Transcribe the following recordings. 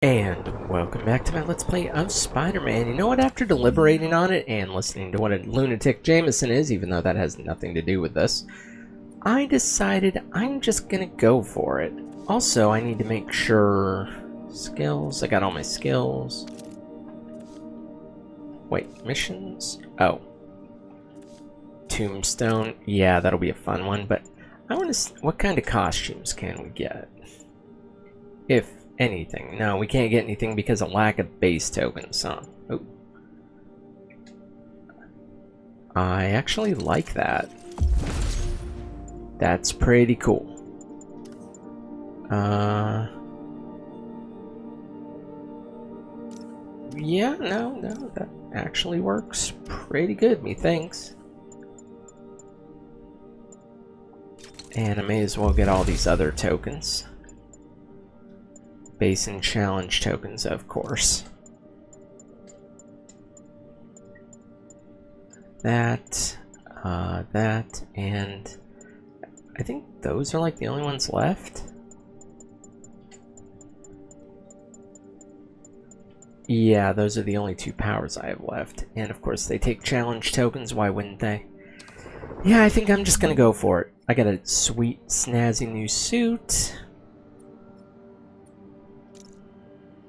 And welcome back to my Let's Play of Spider-Man. You know what, after deliberating on it and listening to what a lunatic Jameson is, even though that has nothing to do with this, I decided I'm just gonna go for it. Also, I need to make sure... Skills, I got all my skills. Wait, missions? Oh. Tombstone, yeah, that'll be a fun one, but I want to... What kind of costumes can we get? If anything. No, we can't get anything because of lack of base tokens, huh? Oh. I actually like that. That's pretty cool. Yeah, no, that actually works pretty good, methinks. And I may as well get all these other tokens. Base and challenge tokens, of course. That, and I think those are like the only ones left. Yeah, those are the only two powers I have left. And of course they take challenge tokens, why wouldn't they? Yeah, I think I'm just gonna go for it. I got a sweet, snazzy new suit.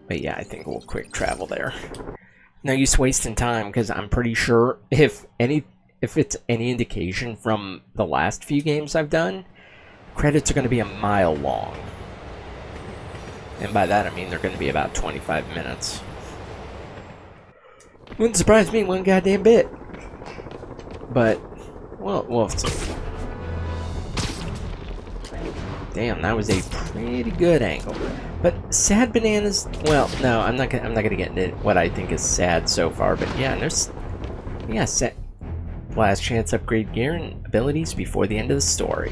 But yeah, I think we'll quick travel there. No use wasting time, because I'm pretty sure if it's any indication from the last few games I've done, credits are going to be a mile long. And by that I mean they're going to be about 25 minutes. Wouldn't surprise me one goddamn bit. But, well, we'll see. Damn, that was a pretty good angle. But sad bananas. Well, no, I'm not gonna get into what I think is sad so far. But yeah, set last chance upgrade gear and abilities before the end of the story.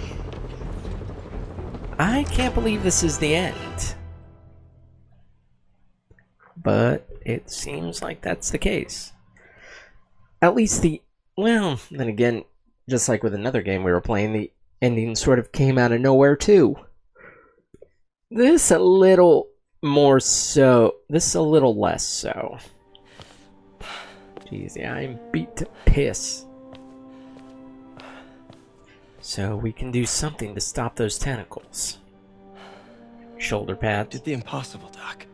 I can't believe this is the end, but it seems like that's the case. At least well, then again, just like with another game we were playing, the ending sort of came out of nowhere too. This a little more so. This a little less so. Jeez, yeah, I'm beat to piss. So we can do something to stop those tentacles. Shoulder pad. Did the impossible, Doc.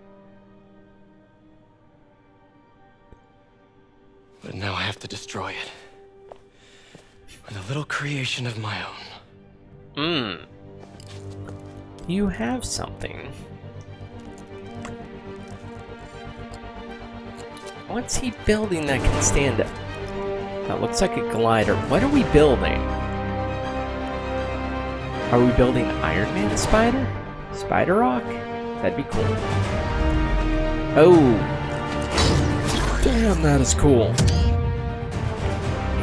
But now I have to destroy it. With a little creation of my own. You have something. What's he building that can stand up? That looks like a glider. What are we building? Are we building Iron Man Spider? Spider Rock? That'd be cool. Oh! Damn, that is cool.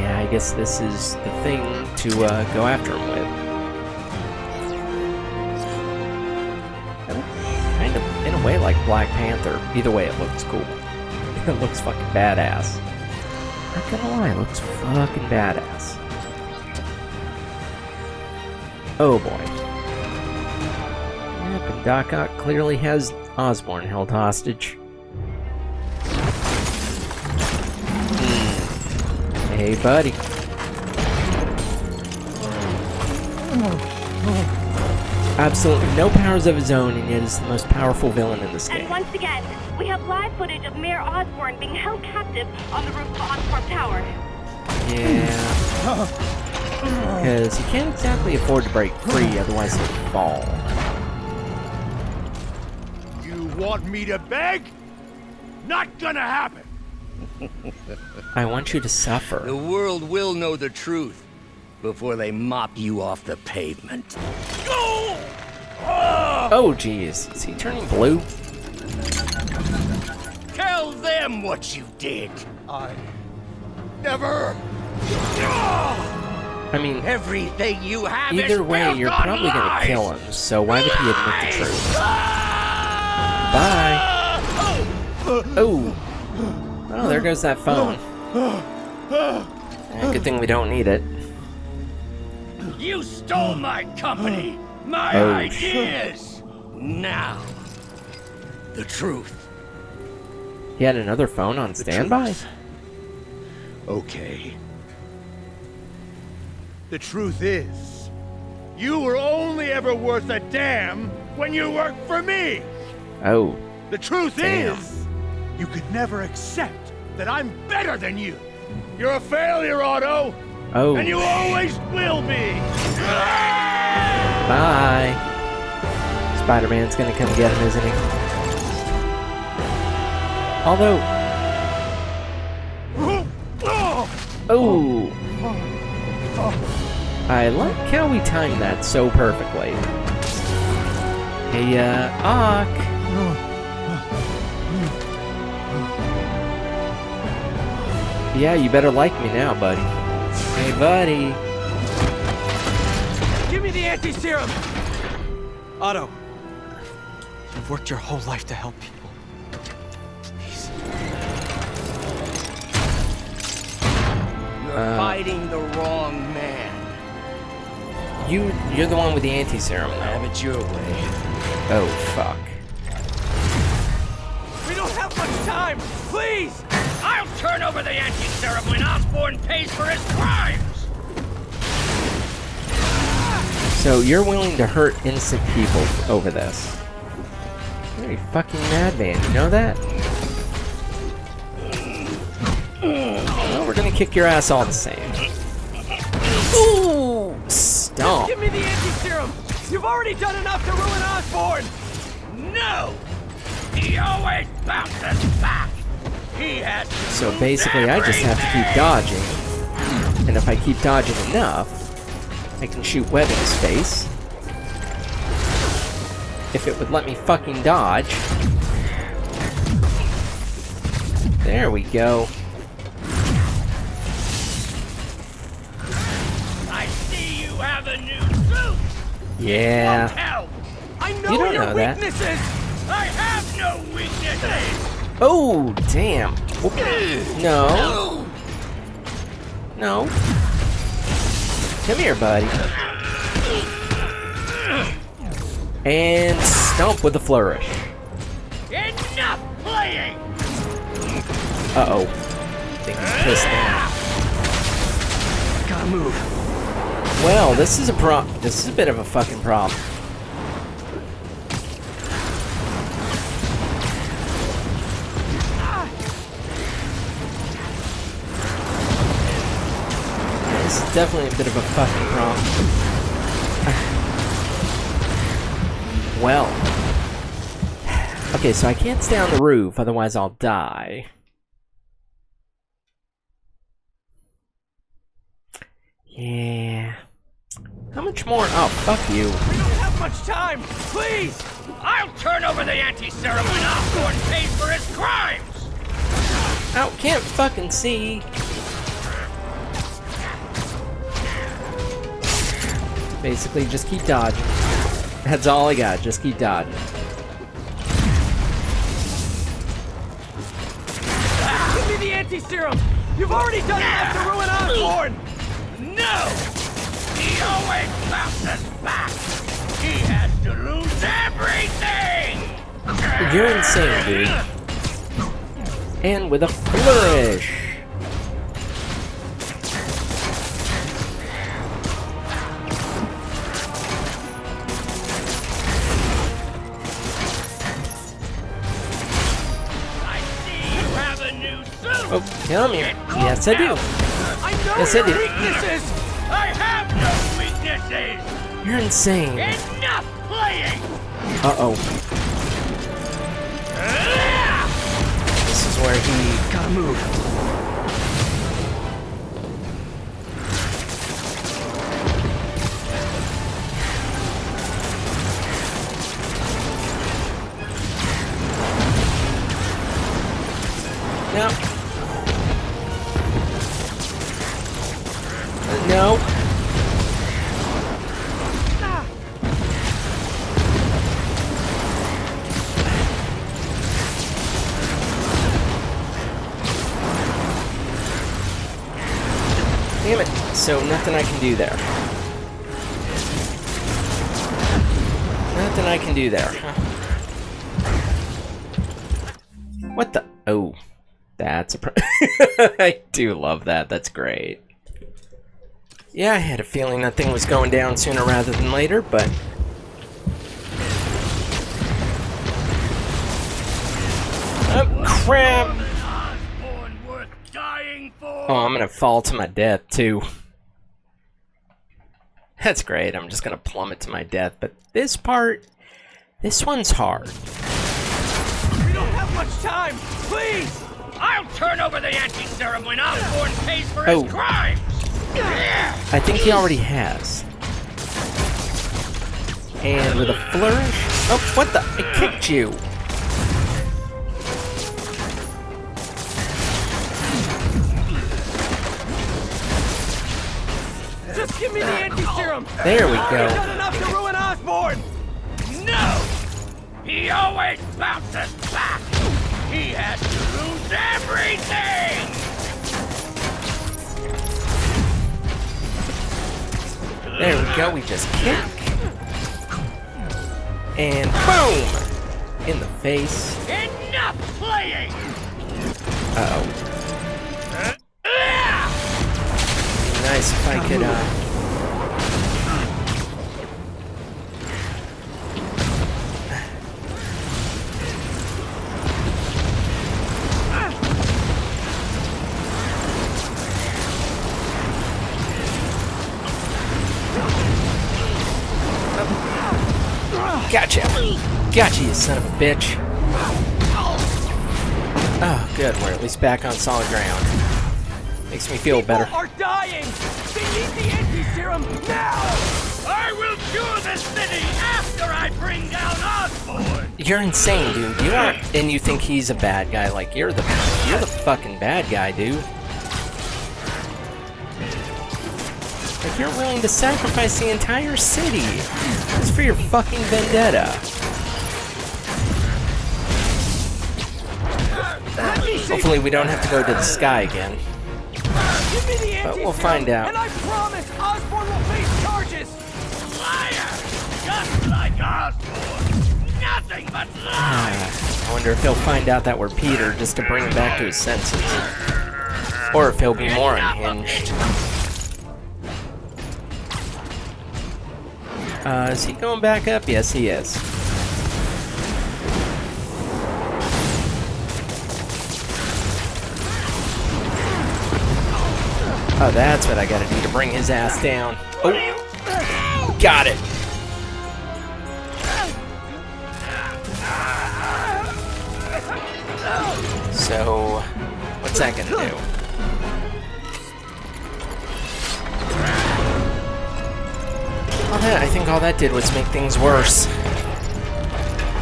Yeah, I guess this is the thing to go after him with. Kind of, in a way, like Black Panther. Either way, it looks cool. It looks fucking badass. Not gonna lie, it looks fucking badass. Oh boy. Yep, and Doc Ock clearly has Osborn held hostage. Hey, buddy. Absolutely no powers of his own, and yet is the most powerful villain in this game. And once again, we have live footage of Mayor Osborn being held captive on the roof of Osborn Tower. Yeah. Because he can't exactly afford to break free, otherwise he'll fall. You want me to beg? Not gonna happen! I want you to suffer. The world will know the truth before they mop you off the pavement. Oh, jeez. Is he turning blue? Tell them what you did. I never... I mean, Everything you have either is way, built you're on probably going to lies. kill him, so why would he admit the truth? Bye. Oh. Oh, there goes that phone. Good thing we don't need it. You stole my company, my ideas. Now, The truth. He had another phone on standby? truth. Okay. The truth is, you were only ever worth a damn when you worked for me. Oh, The truth Damn. is, you could never accept that I'm better than you. You're a failure, Otto, oh. and you always will be. Bye. Spider-Man's gonna come get him, isn't he? Although, oh, I like how we timed that so perfectly. Hey, Ock. Yeah, you better like me now, buddy. Hey, buddy. Give me the anti-serum! Otto, you've worked your whole life to help people. Please. You're fighting the wrong man. You're the one with the anti-serum, though. Have it your way. Oh, fuck. We don't have much time! Please! I'll turn over the anti-serum when Osborn pays for his crimes! So you're willing to hurt innocent people over this? You're a fucking madman, you know that? Well, we're gonna kick your ass all the same. Ooh! Stomp! Give me the anti-serum! You've already done enough to ruin Osborn! No! He always bounces back! He has to So lose basically, I just have to keep everything. dodging. And if I keep dodging enough, I can shoot web in his face. If it would let me fucking dodge. There we go. I see you have a new suit! Yeah. Help! I You know don't your know that. weaknesses! I have no weaknesses! Oh, damn. Whoop. No. No. Come here, buddy. And stomp with a flourish. Enough playing! Uh-oh. I think he's pissed now. Gotta move. Well, this is a bit of a fucking problem. This is definitely a bit of a fucking problem. Well. Okay, so I can't stay on the roof, otherwise I'll die. Yeah. How much more? Oh, fuck you. We don't have much time! Please! I'll turn over the anti-serum when Osborn pays for his crimes! Ow, can't fucking see. Basically, just keep dodging. That's all I got, just keep dodging. Give me the anti-serum! You've already done enough to ruin Osborn! No! He always bounces back! He has to lose everything! You're insane, dude. And with a flourish. I see you have a new suit! Oh, come here. Yes, I do. I know Yes, I your do. weaknesses! I have no weaknesses! You're insane. Enough playing! Uh-oh. This is where he... Gotta move. No. No. Damn it. So nothing I can do there. Nothing I can do there. Huh? What the? Oh, that's a I do love that. That's great. Yeah, I had a feeling that thing was going down sooner rather than later, but... Oh, crap! Oh, I'm gonna fall to my death, too. That's great. I'm just gonna plummet to my death, but this part... This one's hard. We don't have much time! Please! I'll turn over the anti-serum when Osborn pays for his crimes! I think he already has. And with a flourish... Oh, what the? I kicked you! Just give me the anti-serum! There we I've go. done enough to ruin Osborn! No! He always bounces back! He has to lose everything! There we go, we just kick. And boom! In the face. Enough playing! Uh-oh. Nice if I could, Gotcha! Gotcha, you son of a bitch! Oh, good, we're at least back on solid ground. Makes me feel better. People are dying! They need the anti-serum now! I will cure the city after I bring down Osborn! You're insane, dude. You are, and you think he's a bad guy. Like, you're the fucking bad guy, dude. Like, you're willing to sacrifice the entire city just for your fucking vendetta. Hopefully we don't have to go to the sky again. Give me the But we'll find out. And I promise Osborn will face charges! Liar! Just like Osborn! Nothing but lies! I wonder if he'll find out that we're Peter just to bring him back to his senses. Or if he'll be more unhinged. Is he going back up? Yes, he is. Oh, that's what I gotta do to bring his ass down. Oh, got it. So, what's that gonna do? I think all that did was make things worse.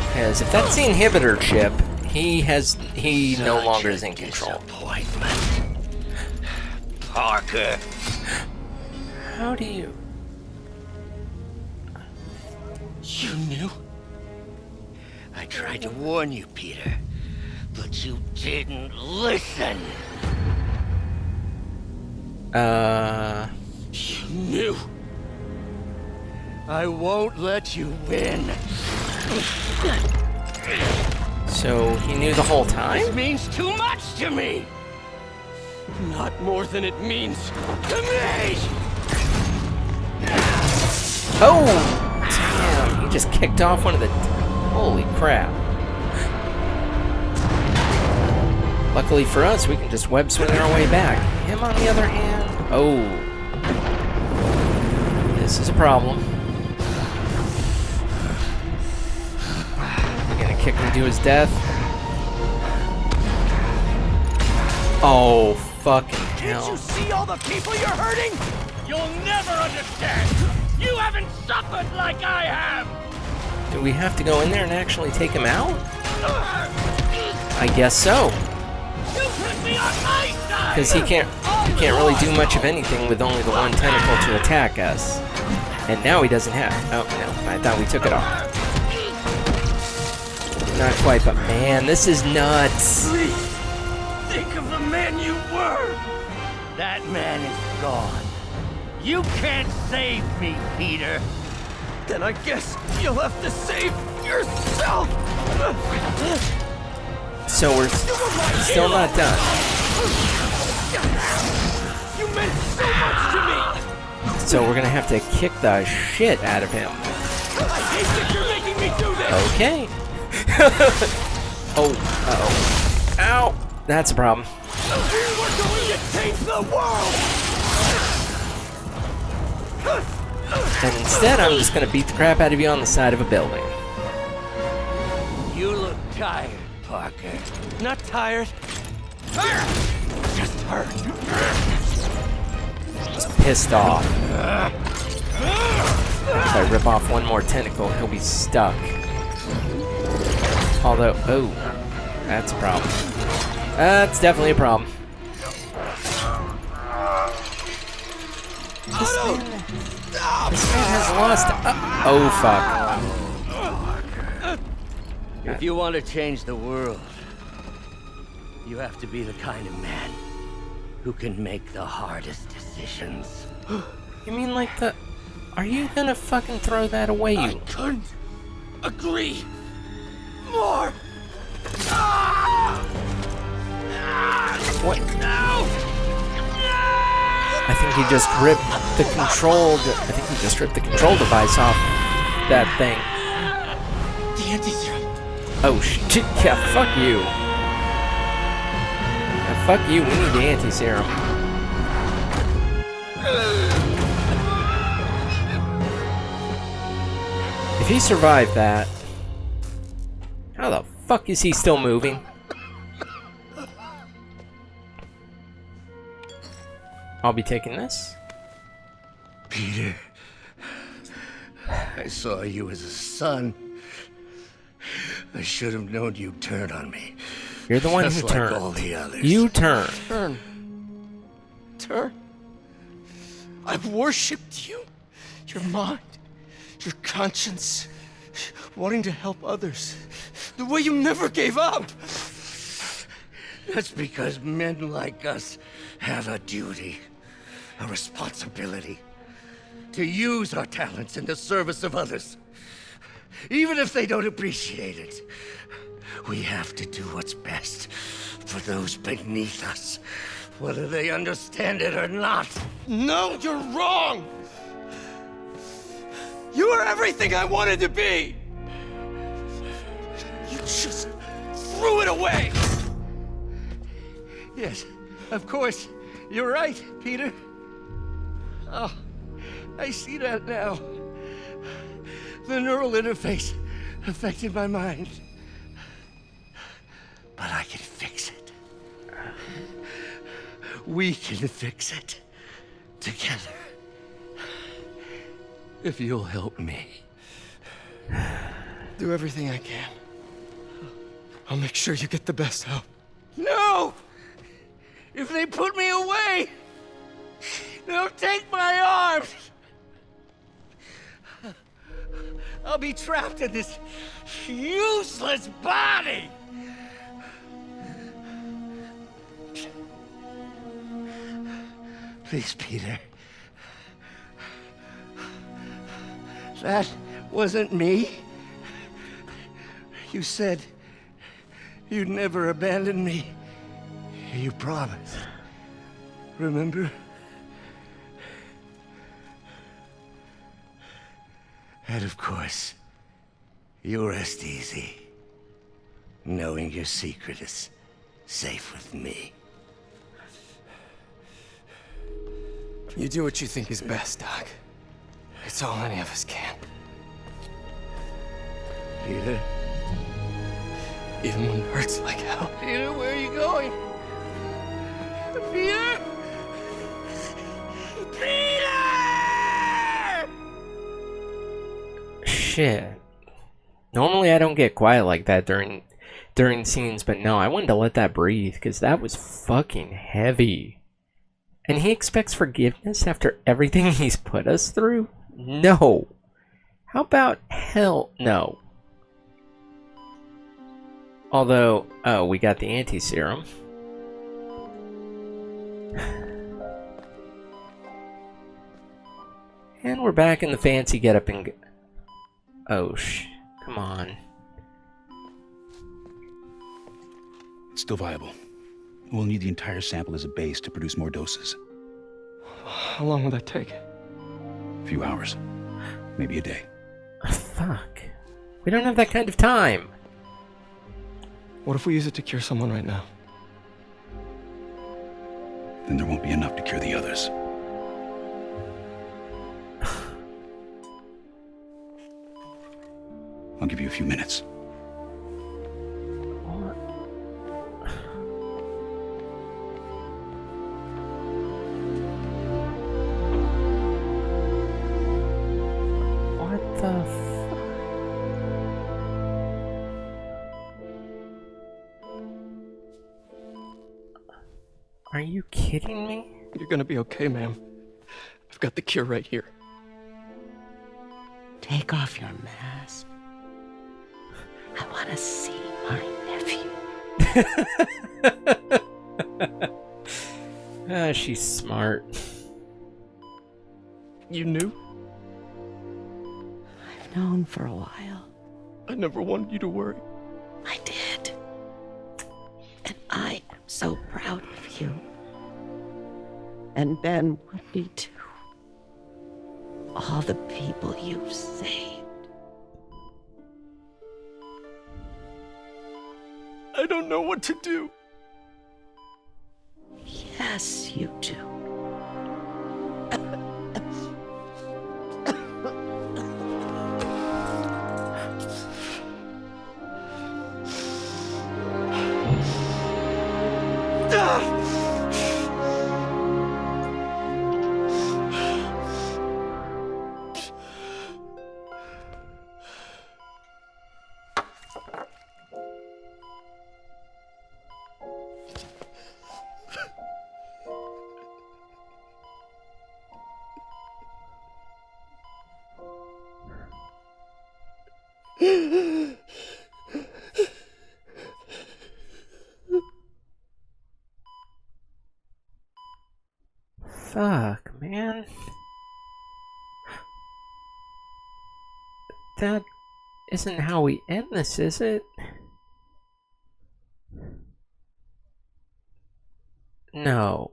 Because if that's the inhibitor chip, he no longer is in control. Parker. How do you... You knew? I tried to warn you, Peter, but you didn't listen. You knew. I won't let you win. So he knew the whole time? This means too much to me. Not more than it means To me! Oh! Damn, he just kicked off one of the... Holy crap. Luckily for us, we can just web swing our way back. Him, on the other hand... Oh. This is a problem. We're gonna kick him to his death. Oh, fucking hell. Can't you see all the people you're hurting? You'll never understand. You haven't suffered like I have. Do we have to go in there and actually take him out? I guess so. You put me on my side. Because he can't really do much of anything with only the one tentacle to attack us. And now he doesn't have... Oh, no. I thought we took it off. Not quite, but man, this is nuts. Please, think of the man you were. That man is gone. You can't save me, Peter. Then I guess you'll have to save yourself! So we're still not done. You meant so much to me! So we're gonna have to kick the shit out of him. I hate that you're making me do this! Okay. Oh, uh-oh. Ow! That's a problem. We were going to change the world! And instead, I'm just gonna beat the crap out of you on the side of a building. You look tired, Parker. Not tired. Just hurt. Just pissed off. If I rip off one more tentacle, he'll be stuck. Although, oh, that's a problem. That's definitely a problem. This man has lost. Oh, fuck. If you want to change the world, you have to be the kind of man who can make the hardest decisions. You mean like the... Are you gonna fucking throw that away, I you? couldn't agree more. What? No! I think he just ripped the control... I think he just ripped the control device off that thing. The anti-serum. Oh, shit. Yeah, fuck you. Yeah, fuck you. We need the anti-serum. If he survived that... How the fuck is he still moving? I'll be taking this. Peter, I saw you as a son. I should have known you'd turn on me. You're the one Just who like turned. all the others. You turn. Turn. I've worshipped you. Your mind. Your conscience. Wanting to help others. The way you never gave up. That's because men like us have a duty, a responsibility, to use our talents in the service of others. Even if they don't appreciate it, we have to do what's best for those beneath us, whether they understand it or not. No, you're wrong. You are everything I wanted to be. You just threw it away. Yes, of course. You're right, Peter. Oh, I see that now. The neural interface affected my mind. But I can fix it. We can fix it. Together. If you'll help me. Do everything I can. I'll make sure you get the best help. No! If they put me away, they'll take my arms. I'll be trapped in this useless body. Please, Peter. That wasn't me. You said you'd never abandon me. You promised. Remember? And of course, you rest easy, knowing your secret is safe with me. You do what you think is best, Doc. It's all any of us can. Peter? Even when it hurts like hell. Peter, where are you going? Peter? Peter! Shit. Normally I don't get quiet like that during scenes, but no, I wanted to let that breathe because that was fucking heavy. And he expects forgiveness after everything he's put us through? No. How about hell no? Although, oh, we got the anti-serum. And we're back in the fancy getup and... Oh, come on. Still viable. We'll need the entire sample as a base to produce more doses. How long will that take? A few hours. Maybe a day. Oh, fuck. We don't have that kind of time. What if we use it to cure someone right now? Then there won't be enough to cure the others. I'll give you a few minutes. What? What the Are you kidding me? You're gonna be okay, ma'am. I've got the cure right here. Take off your mask. I want to see my nephew. She's smart. You knew? I've known for a while. I never wanted you to worry. I did. And I am so proud of you. And Ben would be too. All the people you've saved. I don't know what to do. Yes, you do. Fuck, man. That isn't how we end this, is it? No.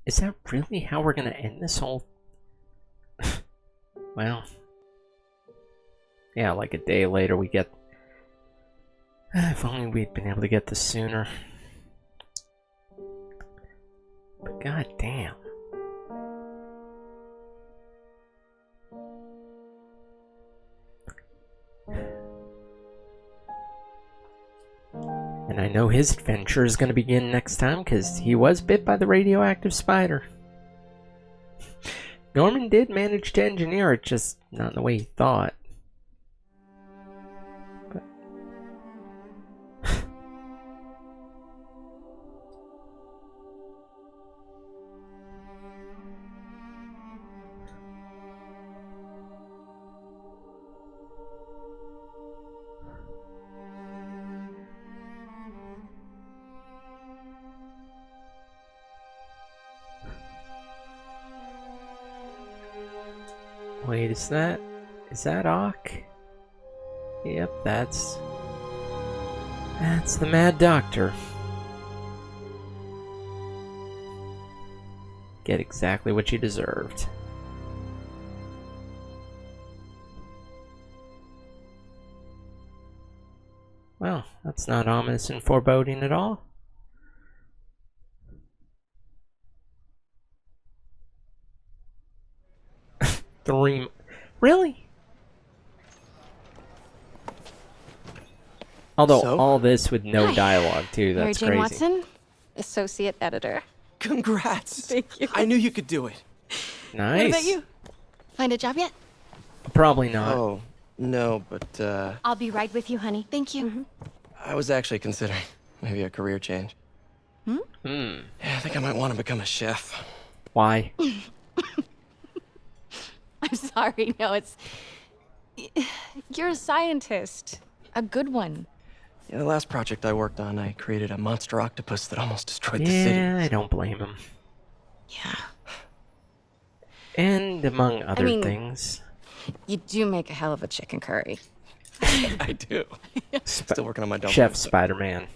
Is that really how we're gonna end this whole... Well... Yeah, like a day later we get... If only we'd been able to get this sooner. But god damn. And I know his adventure is going to begin next time because he was bit by the radioactive spider. Norman did manage to engineer it, just not in the way he thought. But... Wait, is that Ock? Yep, that's the Mad Doctor. Get exactly what you deserved. Well, that's not ominous and foreboding at all. Really? Although So? all this with no dialogue too, Mary that's Jane crazy. Watson, associate editor. Congrats. Thank you. I knew you could do it. Nice. What about you? Find a job yet? Probably not. Oh, no, but I'll be right with you, honey. Thank you. I was actually considering maybe a career change. Hmm. Yeah, I think I might want to become a chef. Why? I'm sorry. No, it's... You're a scientist. A good one. Yeah, the last project I worked on, I created a monster octopus that almost destroyed the city. Yeah, I don't blame him. Yeah. And among other mean- things. You do make a hell of a chicken curry. I do. Still working on my dumplings. Chef Spider-Man.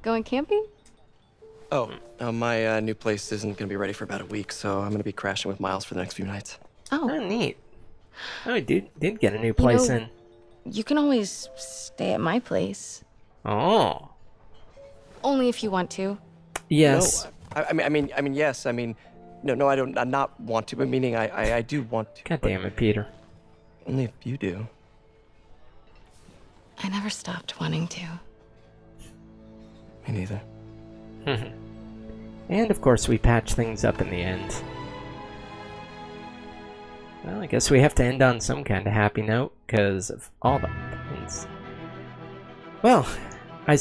Going camping? Oh, my new place isn't gonna be ready for about a week, so I'm gonna be crashing with Miles for the next few nights. Oh, Oh, neat. Oh, dude did get a new place know- in. you can always stay at my place. Oh. Only if you want to. Yes. No, I mean, yes. I mean, no, I don't. I not want to, but meaning I do want to. God but damn it, Peter. Only if you do. I never stopped wanting to. Me neither. And of course we patch things up in the end. Well, I guess we have to end on some kind of happy note, because of all the points. Well, I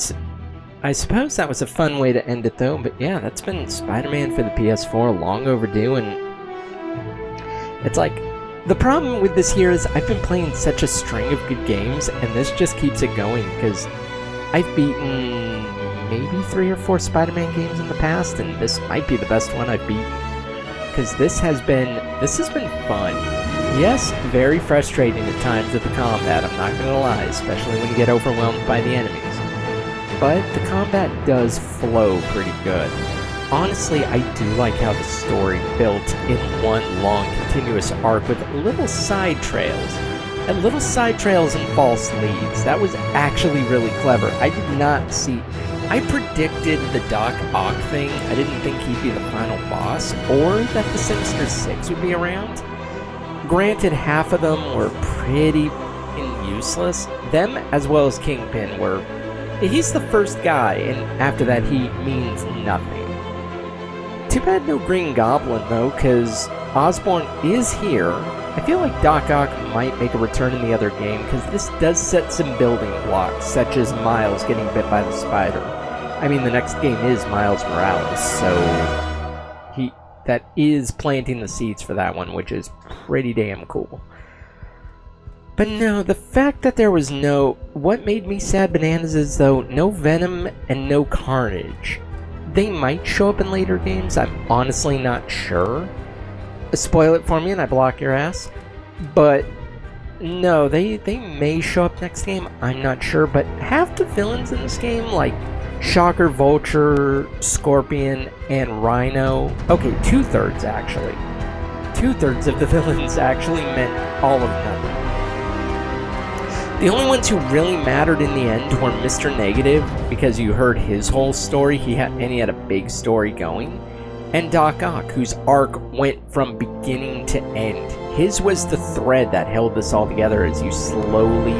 suppose that was a fun way to end it though, but yeah, that's been Spider-Man for the PS4, long overdue, and it's like, the problem with this here is I've been playing such a string of good games, and this just keeps it going, because I've beaten maybe 3 or 4 Spider-Man games in the past, and this might be the best one I've beaten. Because this has been fun. Yes, very frustrating at times with the combat, I'm not gonna lie, especially when you get overwhelmed by the enemies. But the combat does flow pretty good. Honestly, I do like how the story built in one long continuous arc with little side trails. And little side trails and false leads. That was actually really clever. I did not see... I predicted the Doc Ock thing. I didn't think he'd be the final boss, or that the Sinister Six would be around. Granted, half of them were pretty useless. Them, as well as Kingpin, were... He's the first guy, and after that he means nothing. Too bad no Green Goblin, though, because Osborn is here. I feel like Doc Ock might make a return in the other game, because this does set some building blocks, such as Miles getting bit by the spider. I mean, the next game is Miles Morales, so that is planting the seeds for that one, which is pretty damn cool. But no, the fact that there was no... What made me sad bananas is, though, no Venom and no Carnage. They might show up in later games, I'm honestly not sure. Spoil it for me and I block your ass. But no, they may show up next game, I'm not sure. But half the villains in this game, like Shocker, Vulture, Scorpion, and Rhino... Okay, 2/3 actually. 2/3 of the villains actually meant all of nothing. The only ones who really mattered in the end were Mr. Negative, because you heard his whole story, he had a big story going, and Doc Ock, whose arc went from beginning to end. His was the thread that held this all together as you slowly...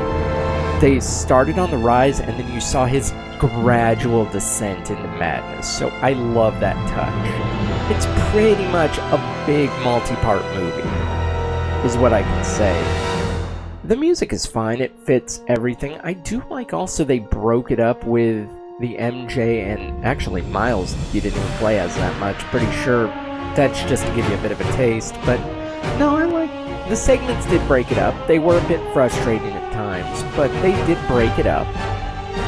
They started on the rise, and then you saw his gradual descent into madness, so I love that touch. It's pretty much a big multi-part movie, is what I can say. The music is fine, it fits everything. I do like also they broke it up with the MJ and actually Miles you didn't even play as that much. Pretty sure that's just to give you a bit of a taste, but no, I like the segments did break it up. They were a bit frustrating at times, but they did break it up.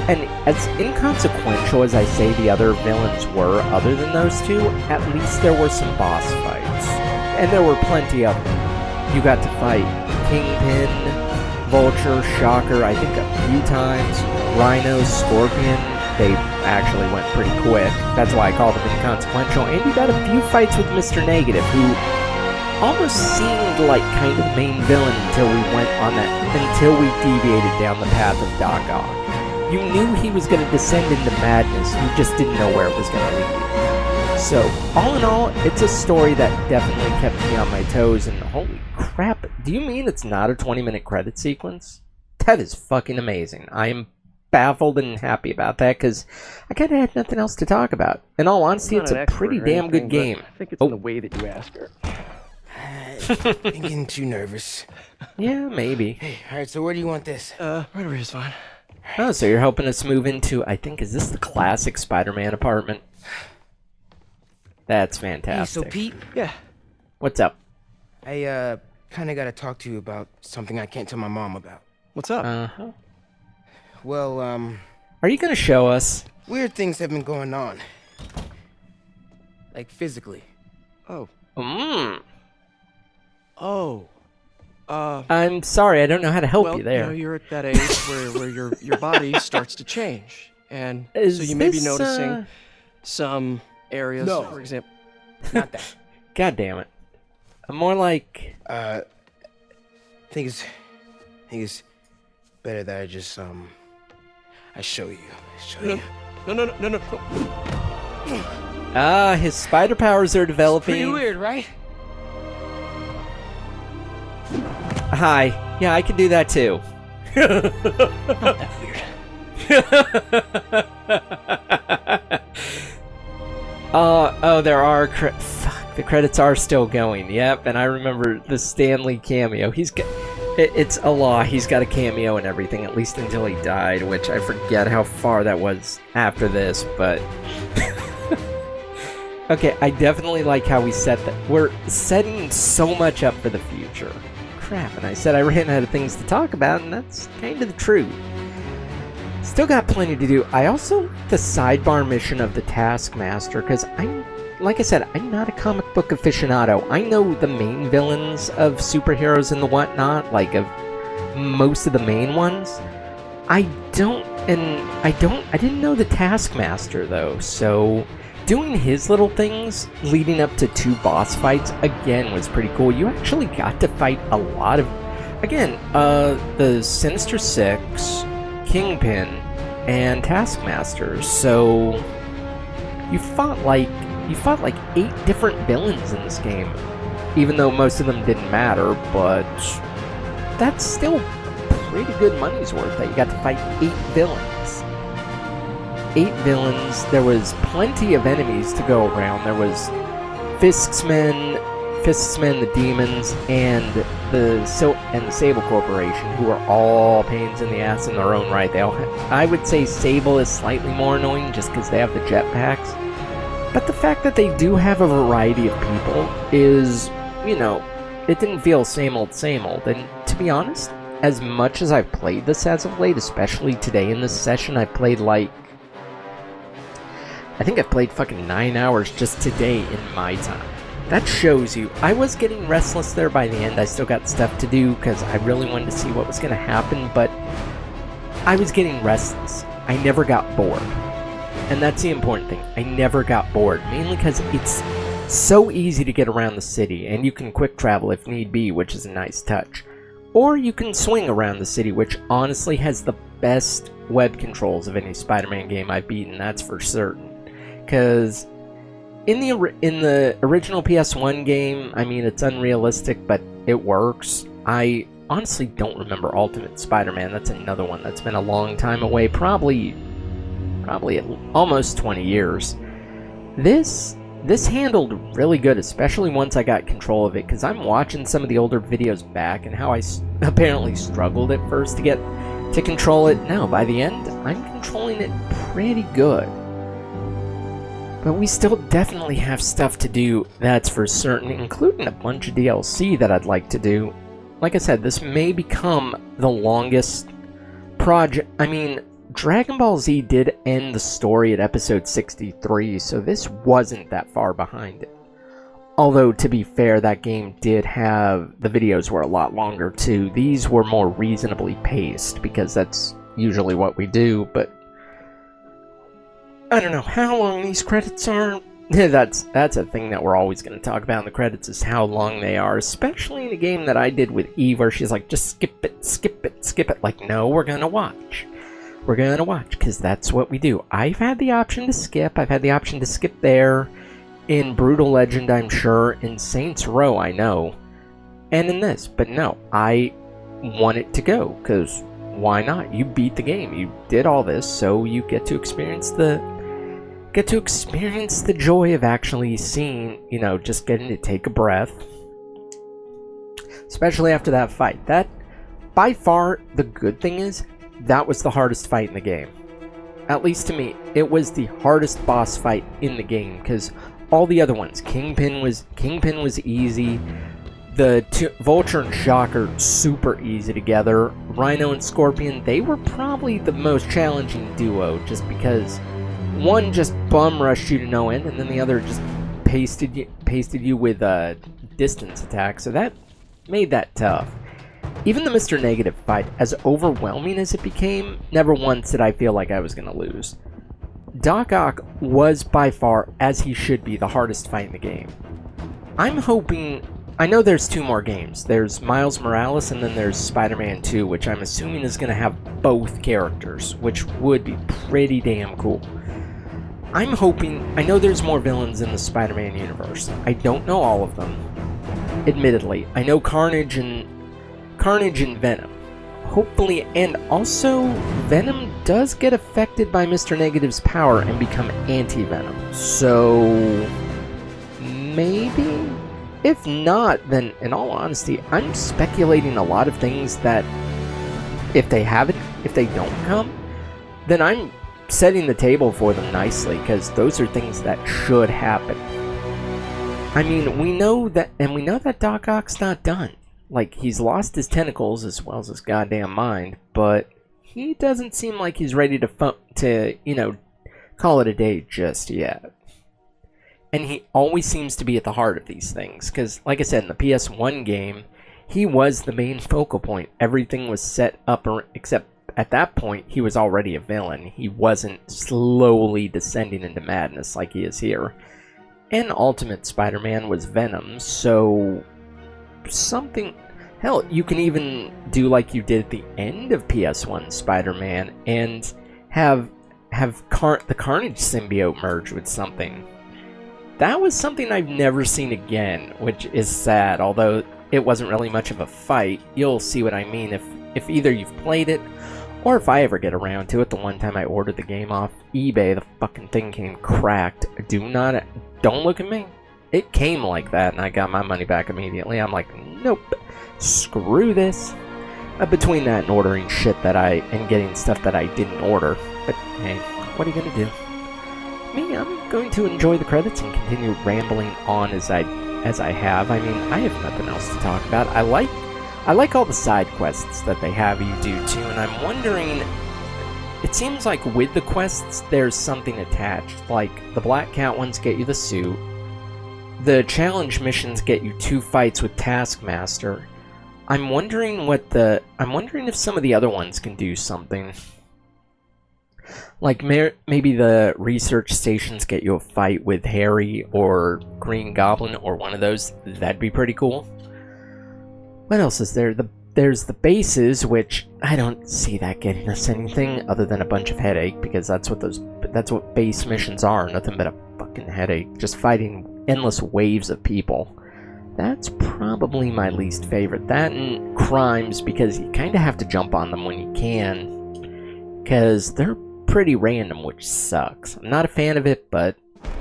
And as inconsequential as I say the other villains were, other than those two, at least there were some boss fights. And there were plenty of them. You got to fight Kingpin, Vulture, Shocker, I think a few times, Rhino, Scorpion. They actually went pretty quick. That's why I call them inconsequential. And you got a few fights with Mr. Negative, who almost seemed like kind of the main villain until we deviated down the path of Doc Ock. You knew he was going to descend into madness, you just didn't know where it was going to lead. So, all in all, it's a story that definitely kept me on my toes, and holy crap, do you mean it's not a 20-minute credit sequence? That is fucking amazing. I am baffled and happy about that, because I kind of had nothing else to talk about. In all honesty, it's a pretty damn good game. I think it's in the way that you ask her. I'm getting too nervous. Yeah, maybe. Hey, alright, so where do you want this? Right over here's fine. Oh, so you're helping us move into, I think, is this the classic Spider-Man apartment? That's Hey, fantastic. so Pete, Yeah. What's up? I kind of got to talk to you about something I can't tell my mom about. What's up? Uh-huh. Well, Are you gonna show us? weird things have been going on. like physically. Oh. Mm. Oh. I'm sorry, I don't know how to help Well, you there. know, you're at that age where your body starts to change. And so Is you may be this, noticing some areas, for example. Not that. God damn it. I'm more like... I think it's better that I just I show you. No. Ah, his spider powers are developing. Pretty weird, right? Hi. Yeah, I can do that too. Not that weird. Oh, there are fuck, the credits are still going. Yep, and I remember the Stanley cameo. It's a law. He's got a cameo and everything, at least until he died, which I forget how far that was after this, but... Okay, I definitely like how we set that. We're setting so much up for the future. Crap, and I said I ran out of things to talk about, and that's kind of the truth. Still got plenty to do. I also the sidebar mission of the Taskmaster, because like I said, I'm not a comic book aficionado. I know the main villains of superheroes and the whatnot, like of most of the main ones. I didn't know the Taskmaster though, so doing his little things leading up to 2 boss fights again was pretty cool. You actually got to fight a lot of, again, the Sinister Six, Kingpin, and Taskmaster. So you fought like 8 different villains in this game, even though most of them didn't matter. But that's still pretty good money's worth that you got to fight 8 villains. 8 villains. There was plenty of enemies to go around. There was Fisksmen, the demons, and the Sable Corporation, who are all pains in the ass in their own right. I would say Sable is slightly more annoying just because they have the jetpacks. But the fact that they do have a variety of people is, it didn't feel same old. And to be honest, as much as I've played this as of late, especially today in this session, I think I've played fucking 9 hours just today in my time. That shows you. I was getting restless there by the end. I still got stuff to do because I really wanted to see what was going to happen, but I was getting restless. I never got bored. And that's the important thing. I never got bored, mainly because it's so easy to get around the city, and you can quick travel if need be, which is a nice touch. Or you can swing around the city, which honestly has the best web controls of any Spider-Man game I've beaten, that's for certain. Because in the original PS1 game, I mean, it's unrealistic, but it works. I honestly don't remember Ultimate Spider-Man. That's another one that's been a long time away, probably almost 20 years. This handled really good, especially once I got control of it, because I'm watching some of the older videos back and how I apparently struggled at first to get to control it. Now, by the end, I'm controlling it pretty good. But we still definitely have stuff to do, that's for certain, including a bunch of DLC that I'd like to do. Like I said, this may become the longest project. I mean, Dragon Ball Z did end the story at episode 63, so this wasn't that far behind it. Although, to be fair, that game did have... the videos were a lot longer, too. These were more reasonably paced, because that's usually what we do, but... I don't know how long these credits are. That's a thing that we're always going to talk about in the credits, is how long they are, especially in a game that I did with Eve, where she's like, just skip it. Like, no, we're going to watch. We're going to watch, because that's what we do. I've had the option to skip. I've had the option to skip there. In Brutal Legend, I'm sure. In Saints Row, I know. And in this. But no, I want it to go, because why not? You beat the game. You did all this, so you get to experience the joy of actually seeing, just getting to take a breath. Especially after that fight. That, by far, the good thing is, that was the hardest fight in the game. At least to me, it was the hardest boss fight in the game, because all the other ones, Kingpin was easy, the Vulture and Shocker, super easy together, Rhino and Scorpion, they were probably the most challenging duo, just because one just bum rushed you to no end, and then the other just pasted you with a distance attack, so that made that tough. Even the Mr. Negative fight, as overwhelming as it became, never once did I feel like I was going to lose. Doc Ock was by far, as he should be, the hardest fight in the game. I'm hoping... I know there's 2 more games. There's Miles Morales and then there's Spider-Man 2, which I'm assuming is going to have both characters, which would be pretty damn cool. I'm hoping... I know there's more villains in the Spider-Man universe. I don't know all of them. Admittedly, I know Carnage and Venom. Hopefully, and also, Venom does get affected by Mr. Negative's power and become anti-Venom. So... maybe? If not, then in all honesty, I'm speculating a lot of things that if they don't come, then I'm setting the table for them nicely, because those are things that should happen. I mean, we know that Doc Ock's not done. Like, he's lost his tentacles as well as his goddamn mind, but he doesn't seem like he's ready to call it a day just yet. And he always seems to be at the heart of these things. Because, like I said, in the PS1 game, he was the main focal point. Everything was set up, except at that point, he was already a villain. He wasn't slowly descending into madness like he is here. And Ultimate Spider-Man was Venom, so... something... hell, you can even do like you did at the end of PS1 Spider-Man, and have the Carnage symbiote merge with something. That was something I've never seen again, which is sad, although it wasn't really much of a fight. You'll see what I mean if either you've played it, or if I ever get around to it. The one time I ordered the game off eBay, the fucking thing came cracked. Don't look at me. It came like that, and I got my money back immediately. I'm like, nope, screw this. Between that and ordering shit and getting stuff that I didn't order. But hey, what are you gonna do? Me, I'm going to enjoy the credits and continue rambling on as I have. I mean, I have nothing else to talk about. I like all the side quests that they have you do too, and I'm wondering, it seems like with the quests there's something attached. Like the Black Cat ones get you the suit. The challenge missions get you 2 fights with Taskmaster. I'm wondering if some of the other ones can do something. Like, maybe the research stations get you a fight with Harry or Green Goblin or one of those. That'd be pretty cool. What else is there? There's the bases, which I don't see that getting us anything other than a bunch of headache, because that's what base missions are. Nothing but a fucking headache. Just fighting endless waves of people. That's probably my least favorite. That and crimes, because you kind of have to jump on them when you can, because they're pretty random, which sucks. I'm not a fan of it, but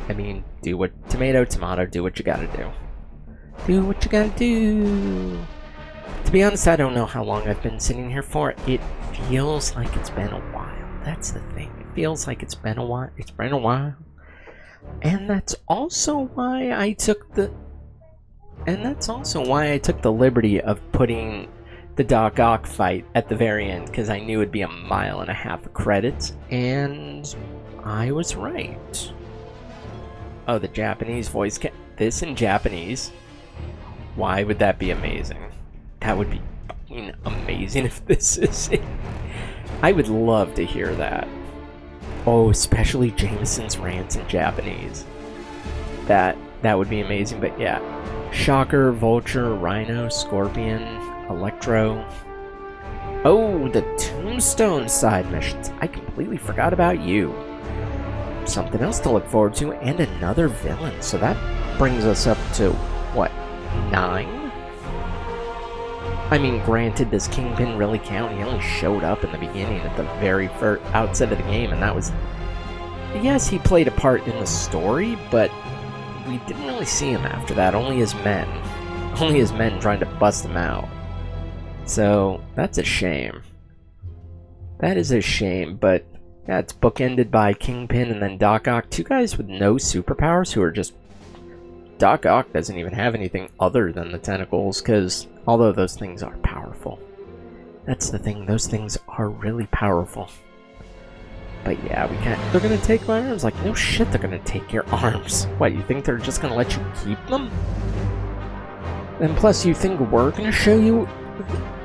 I mean, do what do what you gotta do. Do what you gotta do. To be honest, I don't know how long I've been sitting here for. It feels like it's been a while. That's the thing. It feels like it's been a while. It's been a while. And that's also why I took the liberty of putting the Doc Ock fight at the very end, because I knew it'd be 1.5 miles of credits, and I was right. Oh, the Japanese voice. This in Japanese? Why would that be amazing? That would be fucking amazing if this is it. I would love to hear that. Oh, especially Jameson's rants in Japanese. That would be amazing, but yeah. Shocker, Vulture, Rhino, Scorpion, Electro. Oh, the Tombstone side missions. I completely forgot about you. Something else to look forward to, and another villain. So that brings us up to, what, 9? I mean, granted, does Kingpin really count? He only showed up in the beginning at the very first outset of the game, and that was... Yes, he played a part in the story, but we didn't really see him after that. Only his men. Only his men trying to bust him out. So, that's a shame. That is a shame, but yeah, it's bookended by Kingpin and then Doc Ock. 2 guys with no superpowers who are just... Doc Ock doesn't even have anything other than the tentacles, because although those things are powerful. That's the thing, those things are really powerful. But yeah, we can't. They're gonna take my arms. Like, no shit, they're gonna take your arms. What, you think they're just gonna let you keep them? And plus, you think we're gonna show you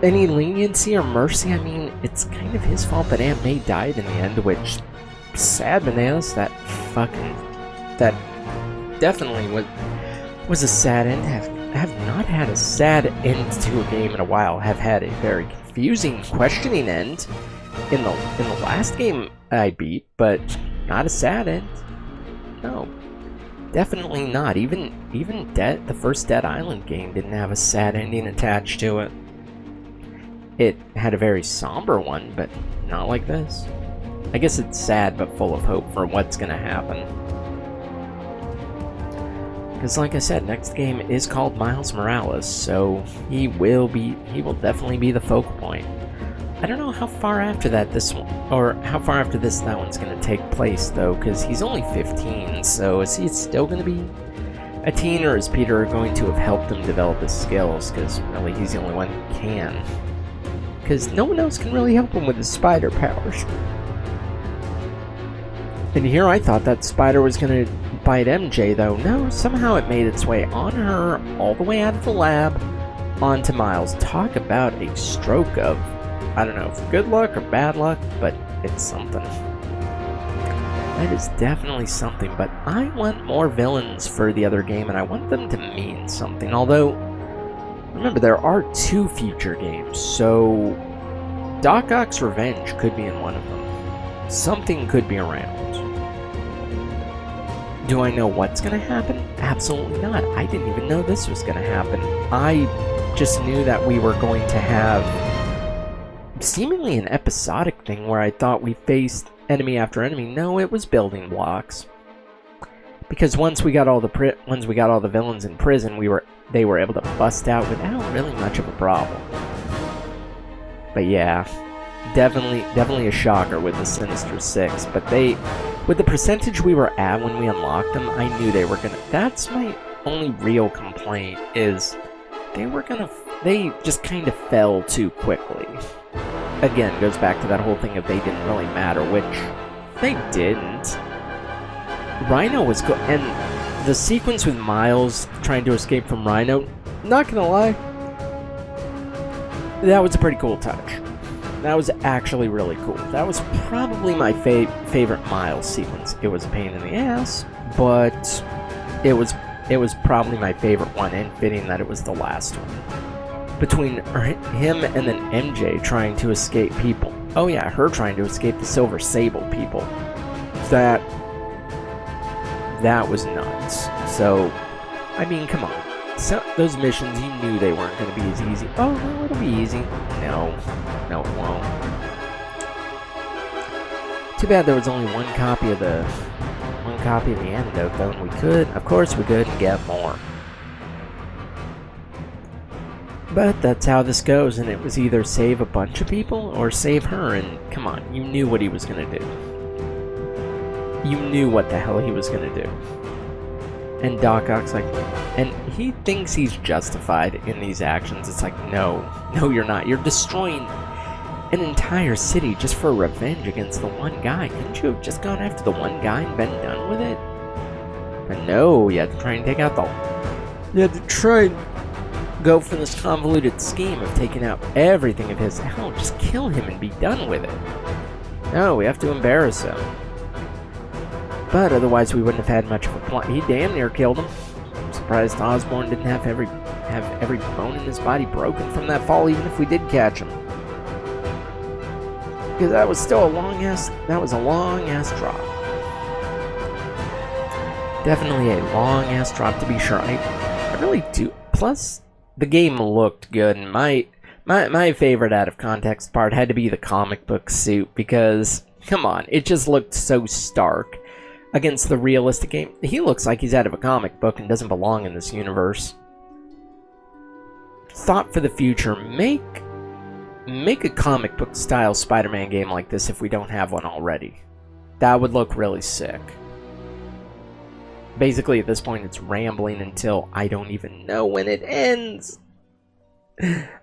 any leniency or mercy? I mean, it's kind of his fault that Aunt May died in the end, which, sad bananas, that definitely was a sad end. Have not had a sad end to a game in a while. Have had a very confusing, questioning end in the last game I beat, but not a sad end. No, definitely not. Even the first Dead Island game didn't have a sad ending attached to it. It had a very somber one, but not like this. I guess it's sad, but full of hope for what's gonna happen. Because like I said, next game is called Miles Morales, so he will definitely be the focal point. I don't know how far after that that one's going to take place, though, because he's only 15, so is he still going to be a teen, or is Peter going to have helped him develop his skills, because really he's the only one who can. Because no one else can really help him with his spider powers. And here I thought that spider was going to bite MJ, though. No, somehow it made its way on her, all the way out of the lab, onto Miles. Talk about a stroke of, I don't know if good luck or bad luck, but it's something. That is definitely something, but I want more villains for the other game, and I want them to mean something. Although, remember, there are 2 future games, so Doc Ock's Revenge could be in one of them. Something could be around. Do I know what's going to happen? Absolutely not. I didn't even know this was going to happen. I just knew that we were going to have seemingly an episodic thing where I thought we faced enemy after enemy. No, it was building blocks. Because once we got all the villains in prison, they were able to bust out without really much of a problem. But yeah, definitely a shocker with the Sinister Six. But with the percentage we were at when we unlocked them, I knew they were gonna. That's my only real complaint, is they just kind of fell too quickly. Again, goes back to that whole thing of they didn't really matter, which they didn't. Rhino was good, and the sequence with Miles trying to escape from Rhino, not gonna lie, that was a pretty cool touch. That was actually really cool. That was probably my favorite Miles sequence. It was a pain in the ass, but it was probably my favorite one, and fitting that it was the last one. Between him and then MJ trying to escape people. Oh yeah, her trying to escape the Silver Sable people. That was nuts. So, I mean, come on. So, those missions, you knew they weren't going to be as easy. Oh, no, it'll be easy. No, it won't. Too bad there was only one copy of the antidote, though, and of course we could get more. But that's how this goes, and it was either save a bunch of people or save her, and come on, you knew what he was going to do. You knew what the hell he was going to do. And Doc Ock's like, and he thinks he's justified in these actions. It's like, no, you're not. You're destroying an entire city just for revenge against the one guy. Couldn't you have just gone after the one guy and been done with it? But no, you had to try and take out you had to try and go for this convoluted scheme of taking out everything of his. Hell, just kill him and be done with it. No, we have to embarrass him. But otherwise we wouldn't have had much of a plot. He damn near killed him. I'm surprised Osborn didn't have every bone in his body broken from that fall, even if we did catch him. Because that was still a long ass drop. Definitely a long ass drop, to be sure. I really do. Plus, the game looked good, and my favorite out of context part had to be the comic book suit, because come on, it just looked so stark against the realistic game. He looks like he's out of a comic book and doesn't belong in this universe. Thought for the future, make a comic book style Spider-Man game like this if we don't have one already. That would look really sick. Basically, at this point, it's rambling until I don't even know when it ends.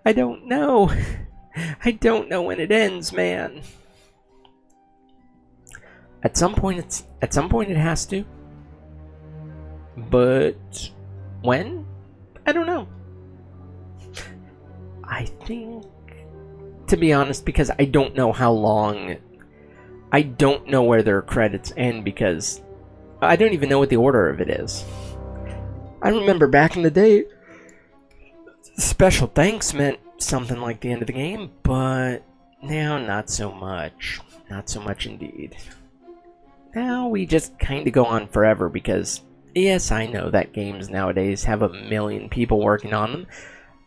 I don't know. I don't know when it ends, man. At some point it has to. But when? I don't know. I think, to be honest, because I don't know how long, I don't know where their credits end, because I don't even know what the order of it is. I remember back in the day, special thanks meant something like the end of the game, but now not so much. Not so much indeed. Now we just kind of go on forever because, yes, I know that games nowadays have a million people working on them,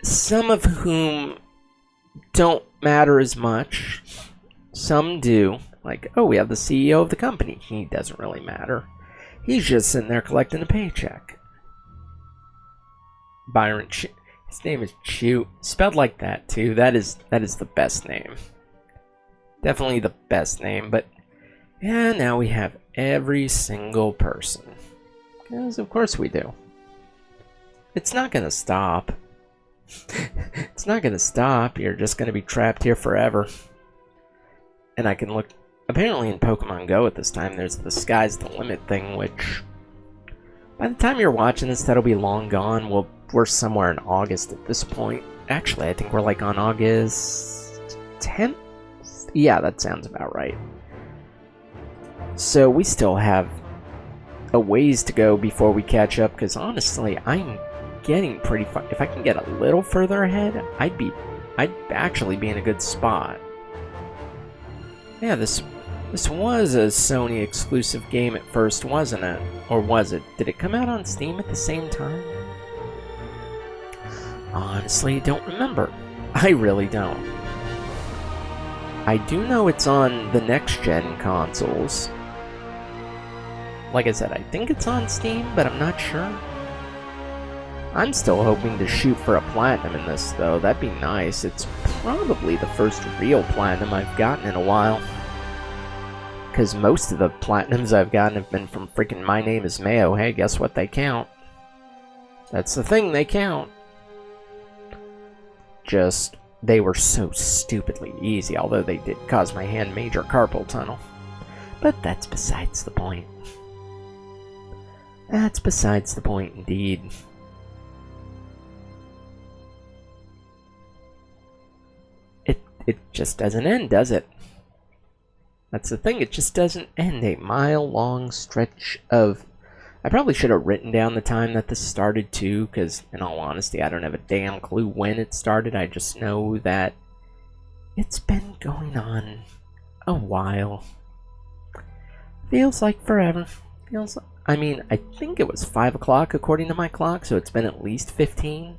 some of whom don't matter as much. Some do. Like, oh, we have the CEO of the company. He doesn't really matter. He's just sitting there collecting a paycheck. Byron, his name is Chew. Spelled like that, too. That is the best name. Definitely the best name, but yeah, now we have every single person. Because of course we do. It's not gonna stop. It's not gonna stop. You're just gonna be trapped here forever. And I can look. Apparently in Pokemon Go at this time, there's the sky's the limit thing, which by the time you're watching this, that'll be long gone. We're somewhere in August at this point. Actually, I think we're like on August 10th? Yeah, that sounds about right. So we still have a ways to go before we catch up, because honestly, I'm getting pretty far. If I can get a little further ahead, I'd actually be in a good spot. Yeah, this was a Sony exclusive game at first, wasn't it? Or was it? Did it come out on Steam at the same time? Honestly, don't remember. I really don't. I do know it's on the next-gen consoles. Like I said, I think it's on Steam, but I'm not sure. I'm still hoping to shoot for a platinum in this, though. That'd be nice. It's probably the first real platinum I've gotten in a while. Because most of the platinums I've gotten have been from freaking My Name is Mayo. Hey, guess what? They count. That's the thing, they count. Just, they were so stupidly easy, although they did cause my hand major carpal tunnel. But that's besides the point. That's besides the point, indeed. It just doesn't end, does it? That's the thing, it just doesn't end. A mile-long stretch of... I probably should have written down the time that this started, too, because, in all honesty, I don't have a damn clue when it started. I just know that it's been going on a while. Feels like forever. Feels like... I mean, I think it was 5 o'clock according to my clock, so it's been at least 15.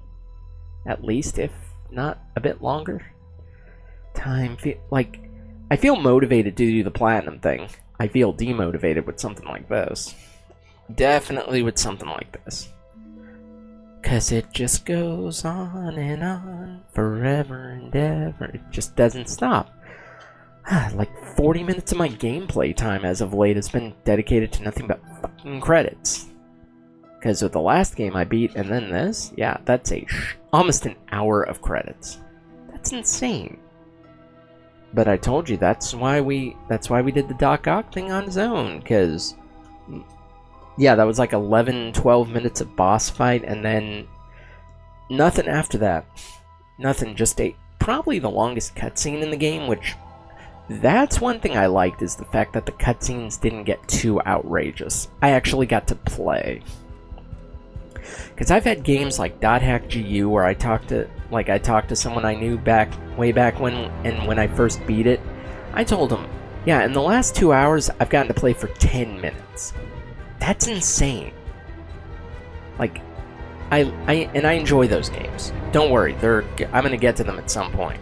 At least, if not a bit longer. Time like, I feel motivated to do the platinum thing. I feel demotivated with something like this. Definitely with something like this. 'Cause it just goes on, forever and ever. It just doesn't stop. Like 40 minutes of my gameplay time as of late has been dedicated to nothing but fucking credits. Because with the last game I beat and then this, yeah, that's almost an hour of credits. That's insane. But I told you that's why we did the Doc Ock thing on his own, because yeah, that was like 11-12 minutes of boss fight, and then nothing after that. Nothing, just probably the longest cutscene in the game, which that's one thing I liked, is the fact that the cutscenes didn't get too outrageous. I actually got to play. Because I've had games like .hack GU where I talked to someone I knew way back when, and when I first beat it, I told him, yeah, in the last 2 hours, I've gotten to play for 10 minutes. That's insane. Like, I enjoy those games. Don't worry, I'm gonna get to them at some point.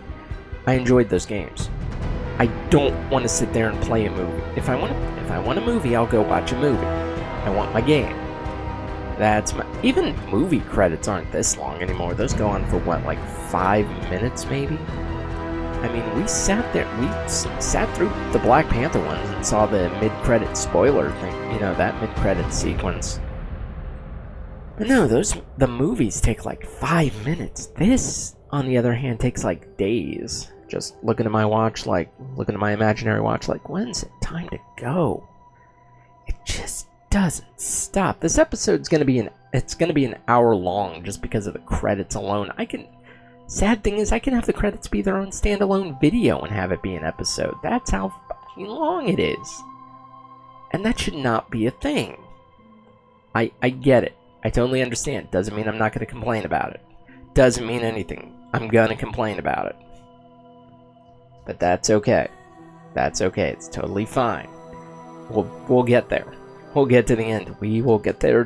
I enjoyed those games. I don't want to sit there and play a movie. If I want a movie, I'll go watch a movie. I want my game. Even movie credits aren't this long anymore. Those go on for what, like 5 minutes maybe? I mean, we sat through the Black Panther ones and saw the mid-credit spoiler thing, you know, that mid-credit sequence. But no, the movies take like 5 minutes. This, on the other hand, takes like days. Just looking at my watch, looking at my imaginary watch, like, when's it time to go? It just doesn't stop. This episode's gonna be an hour long just because of the credits alone. Sad thing is, I can have the credits be their own standalone video and have it be an episode. That's how fucking long it is. And that should not be a thing. I get it. I totally understand. Doesn't mean I'm not going to complain about it. Doesn't mean anything. I'm going to complain about it. But that's okay. That's okay. It's totally fine. We'll get there. We'll get to the end. We will get there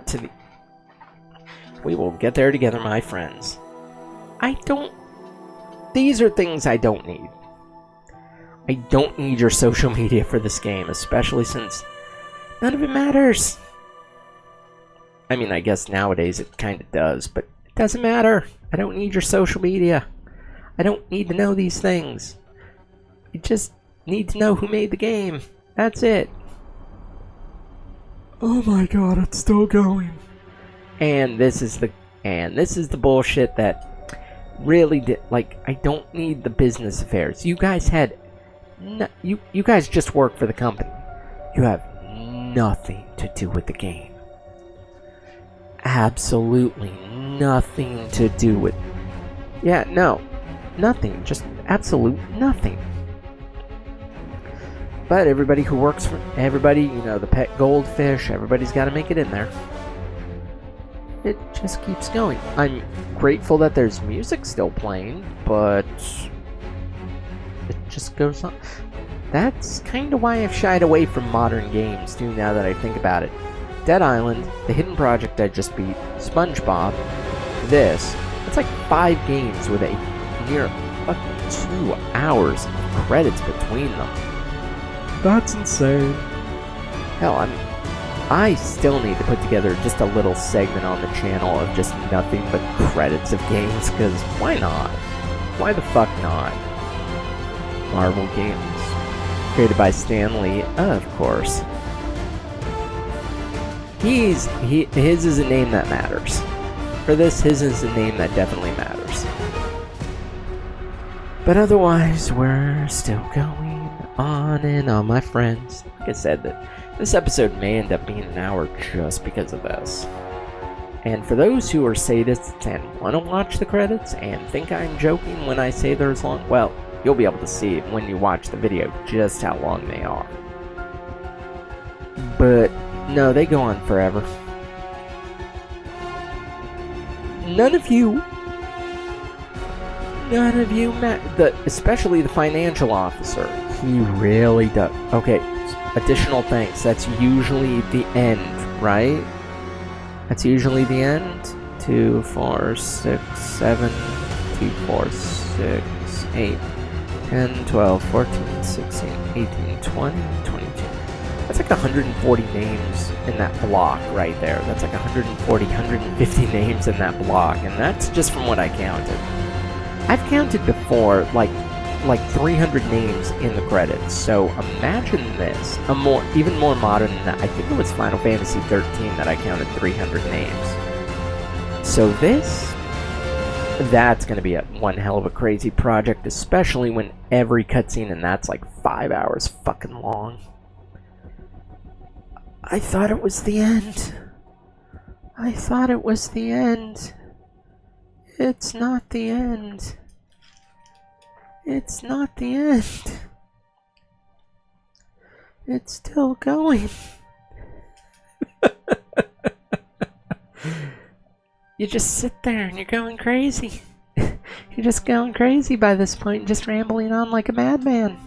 together, my friends. These are things I don't need. I don't need your social media for this game, especially since none of it matters. I mean, I guess nowadays it kind of does, but it doesn't matter. I don't need your social media. I don't need to know these things. You just need to know who made the game. That's it. Oh my god, it's still going. And this is the bullshit that really did, like, I don't need the business affairs. You guys had you guys just work for the company. You have nothing to do with the game. Absolutely nothing to do with. Yeah, no. Nothing. Just absolute nothing. But everybody who works for everybody, you know, the pet goldfish, everybody's got to make it in there. It just keeps going. I'm grateful that there's music still playing, but it just goes on. That's kind of why I've shied away from modern games, too, now that I think about it. Dead Island, The Hidden Project I just beat, SpongeBob, this. It's like 5 games with a near fucking 2 hours of credits between them. That's insane. Hell, I still need to put together just a little segment on the channel of just nothing but credits of games, because why not? Why the fuck not? Marvel games. Created by Stan Lee, of course. His is a name that matters. For this, his is a name that definitely matters. But otherwise, we're still going on and on, my friends. Like I said, this episode may end up being an hour just because of this. And for those who are sadists and want to watch the credits and think I'm joking when I say they're as long, well, you'll be able to see when you watch the video just how long they are. But no, they go on forever. None of you, especially the financial officer, he really does. Okay, additional thanks. That's usually the end, right? That's usually the end. 2, 4, 6, 7, 2, 4, 6, 8, 10, 12, 14, 16, 18, 20, 22. That's like 140 names in that block right there. That's like 140, 150 names in that block, and that's just from what I counted. I've counted before, like 300 names in the credits, so imagine this. Even more modern than that. I think it was Final Fantasy 13 that I counted 300 names. So that's gonna be one hell of a crazy project, especially when every cutscene in that's like 5 hours fucking long. I thought it was the end. I thought it was the end. It's not the end. It's not the end. It's still going. You just sit there and you're going crazy. You're just going crazy by this point, just rambling on like a madman.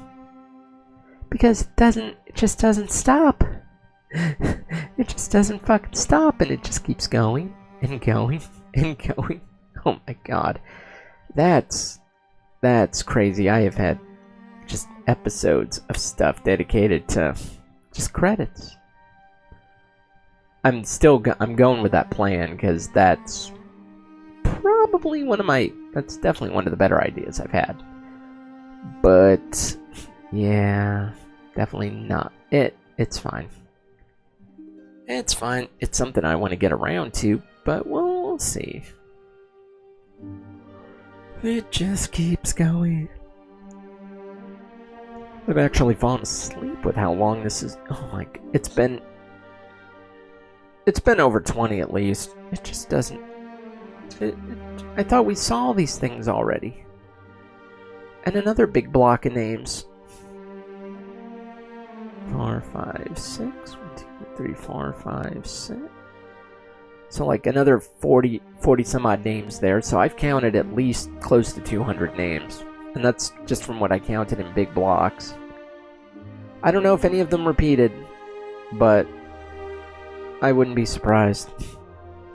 Because it just doesn't stop. It just doesn't fucking stop, and it just keeps going and going and going. Oh my god. That's crazy. I have had just episodes of stuff dedicated to just credits. I'm going with that plan because that's probably that's definitely one of the better ideas I've had. But yeah, definitely not. It's fine. It's fine. It's something I want to get around to, but we'll see. It just keeps going. I've actually fallen asleep with how long this is. Oh my, it's been It's been over 20 at least. It just doesn't... I thought we saw these things already. And another big block of names. 4, 5, 6. 1, 2, 3, 4, 5, 6. So like another 40 some odd names there. So I've counted at least close to 200 names. And that's just from what I counted in big blocks. I don't know if any of them repeated, but I wouldn't be surprised.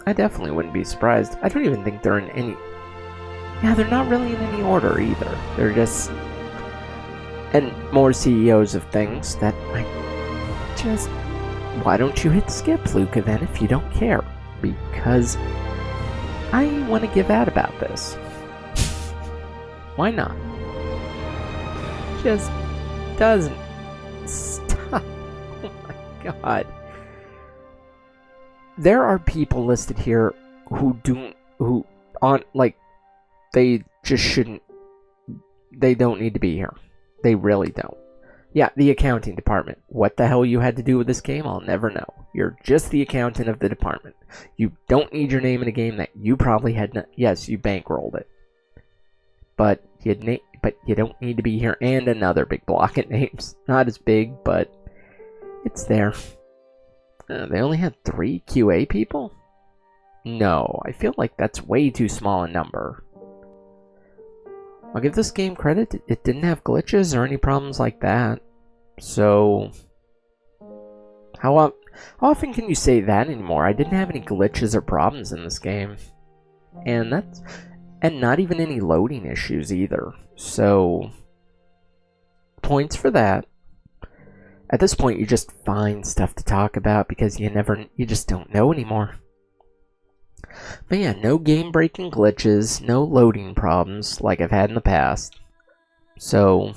I definitely wouldn't be surprised. I don't even think they're in any... Yeah, they're not really in any order either. They're just... And more CEOs of things that I just... Why don't you hit skip, Luca, then, if you don't care? Because I want to give out about this. Why not? Just doesn't stop. Oh my god. There are people listed here who aren't, like, they just shouldn't, they don't need to be here. They really don't. Yeah, the accounting department. What the hell you had to do with this game, I'll never know. You're just the accountant of the department. You don't need your name in a game that you probably had not. Yes, you bankrolled it. But you don't need to be here. And another big block of names. Not as big, but it's there. They only had 3 QA people? No, I feel like that's way too small a number. I'll give this game credit. It didn't have glitches or any problems like that. So, how often can you say that anymore? I didn't have any glitches or problems in this game. And not even any loading issues either. So, points for that. At this point, you just find stuff to talk about because you just don't know anymore. But yeah, no game-breaking glitches, no loading problems like I've had in the past. So,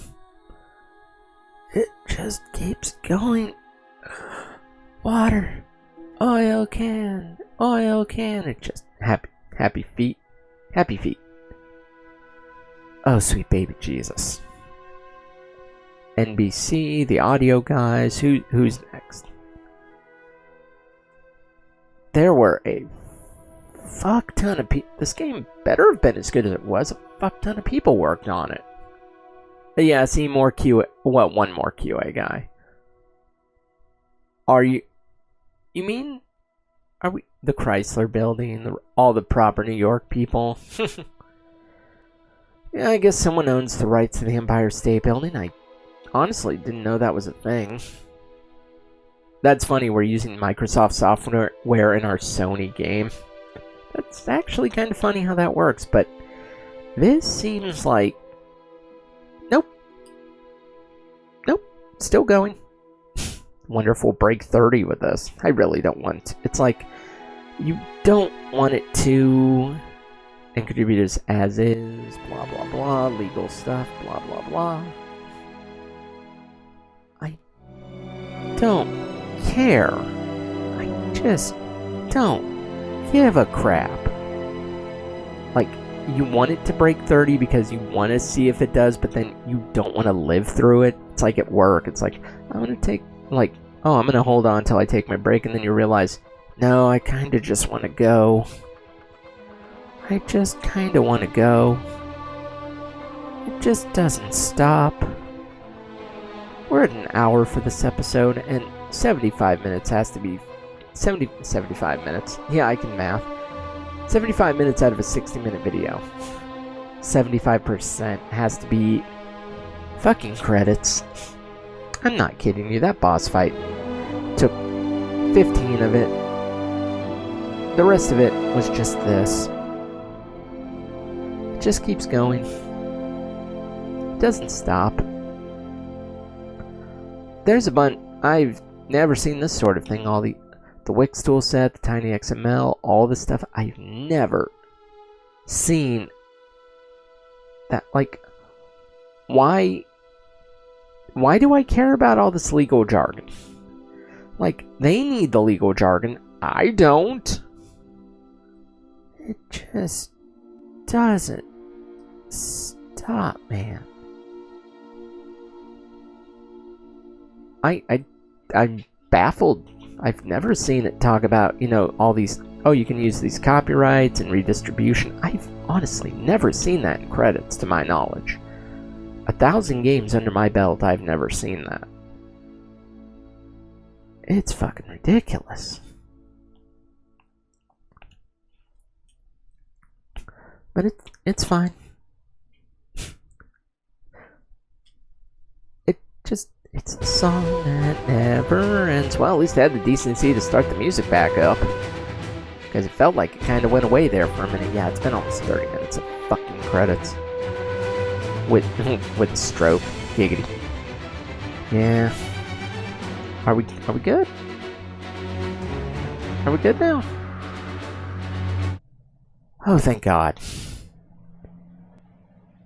it just keeps going. Water, oil can. It just happy feet. Oh, sweet baby Jesus. NBC, the audio guys, who's next? There were a fuck ton of people. This game better have been as good as it was. A fuck ton of people worked on it. But yeah, see more QA. Well, one more QA guy. Are you mean? Are we the Chrysler Building? All the proper New York people? Yeah, I guess someone owns the rights to the Empire State Building. I honestly didn't know that was a thing. That's funny, we're using Microsoft software in our Sony game. That's actually kind of funny how that works, but this seems like... Nope, still going. Wonder if we'll break 30 with this. I really don't want to. It's like, you don't want it to... And contributors as is, blah blah blah, legal stuff, blah blah blah. I don't care. I just don't give a crap. Like, you want it to break 30 because you want to see if it does, but then you don't want to live through it. It's like at work. It's like, I'm going to take, like, oh, I'm going to hold on until I take my break, and then you realize, no, I kind of just want to go. I just kind of want to go. It just doesn't stop. We're at an hour for this episode, and 75 minutes has to be... 75 minutes. Yeah, I can math. 75 minutes out of a 60-minute video. 75% has to be fucking credits. I'm not kidding you. That boss fight took 15 of it. The rest of it was just this. It just keeps going. It doesn't stop. There's a bunch. I've never seen this sort of thing. All the Wix tool set, the Tiny XML, all this stuff. I've never seen that. Like, why do I care about all this legal jargon? Like, they need the legal jargon. I don't. It just doesn't stop, man. I'm baffled. I've never seen it talk about, you know, all these, oh, you can use these copyrights and redistribution. I've honestly never seen that in credits, to my knowledge. 1,000 games under my belt, I've never seen that. It's fucking ridiculous. But it's fine. It's the song that never ends. Well, at least I had the decency to start the music back up. Because it felt like it kind of went away there for a minute. Yeah, it's been almost 30 minutes of fucking credits. With stroke. Giggity. Yeah. Are we good? Are we good now? Oh, thank God.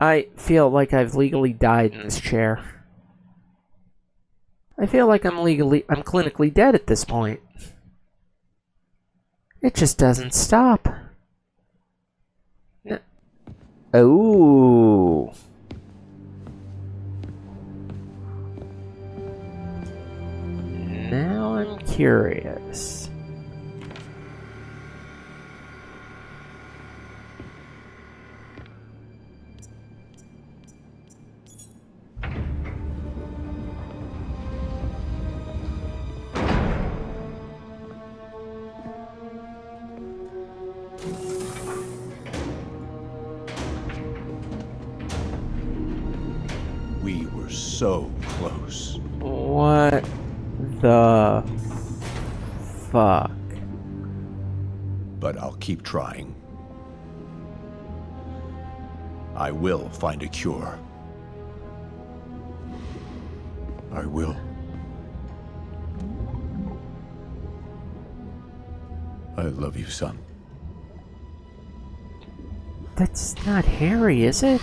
I feel like I've legally died in this chair. I feel like I'm clinically dead at this point. It just doesn't stop. No. Oh. Now I'm curious. We were so close. What the fuck? But I'll keep trying. I will find a cure. I will. I love you, son. That's not Harry, is it?